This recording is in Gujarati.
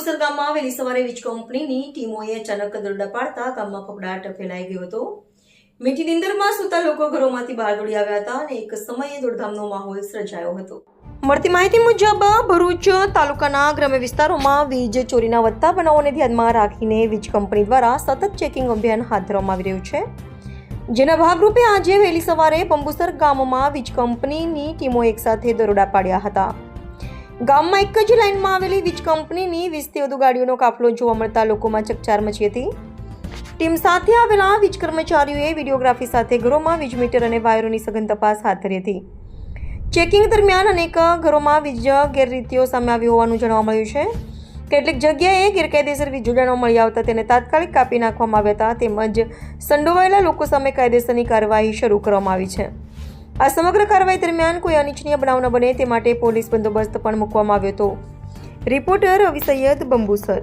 બંબુસર ગામમાં વહેલી સવારે વીજ કંપનીની ટીમોએ અચાનક દરોડા પાડતા ગામમાં ફફડાટ ફેલાઈ ગયો હતો। મીઠી નીંદરમાં સૂતા લોકો ઘરોમાંથી બહાર દોડી આવ્યા હતા અને એક સમયે દોડધામનો માહોલ સર્જાયો હતો। મળતી માહિતી મુજબ ભરૂચ તાલુકાના ગ્રામ્ય વિસ્તારોમાં વીજ ચોરીના વધતા બનાવોને ધ્યાનમાં રાખીને વીજ કંપની દ્વારા સતત ચેકિંગ અભિયાન હાથ ધરવામાં આવી રહ્યું છે, જેના ભાગરૂપે આજે વહેલી સવારે બંબુસર ગામમાં વીજ કંપનીની ટીમો એકસાથે દરોડા પાડ્યા હતા। ગામમાં એક જ લાઇનમાં આવેલી વીજ કંપનીની 20થી વધુ ગાડીઓનો કાફલો જોવા મળતા લોકોમાં ચકચાર મચી હતી। ટીમ સાથે આવેલા વીજ કર્મચારીઓએ વિડીયોગ્રાફી સાથે ઘરોમાં વીજ મીટર અને વાયરોની સઘન તપાસ હાથ ધરી હતી। ચેકિંગ દરમિયાન અનેક ઘરોમાં વીજ ગેરરીતિઓ સામે આવી હોવાનું જાણવા મળ્યું છે। કેટલીક જગ્યાએ ગેરકાયદેસર વીજ જોડાણો મળી આવતા તેને તાત્કાલિક કાપી નાખવામાં આવ્યા હતા, તેમજ સંડોવાયેલા લોકો સામે કાયદેસરની કાર્યવાહી શરૂ કરવામાં આવી છે। આ સમગ્ર કાર્યવાહી દરમિયાન કોઈ અનિચ્છનીય બનાવ ન બને તે માટે પોલીસ બંદોબસ્ત પણ મૂકવામાં આવ્યો હતો। રિપોર્ટર રવિ સૈયદ, બંબુસર।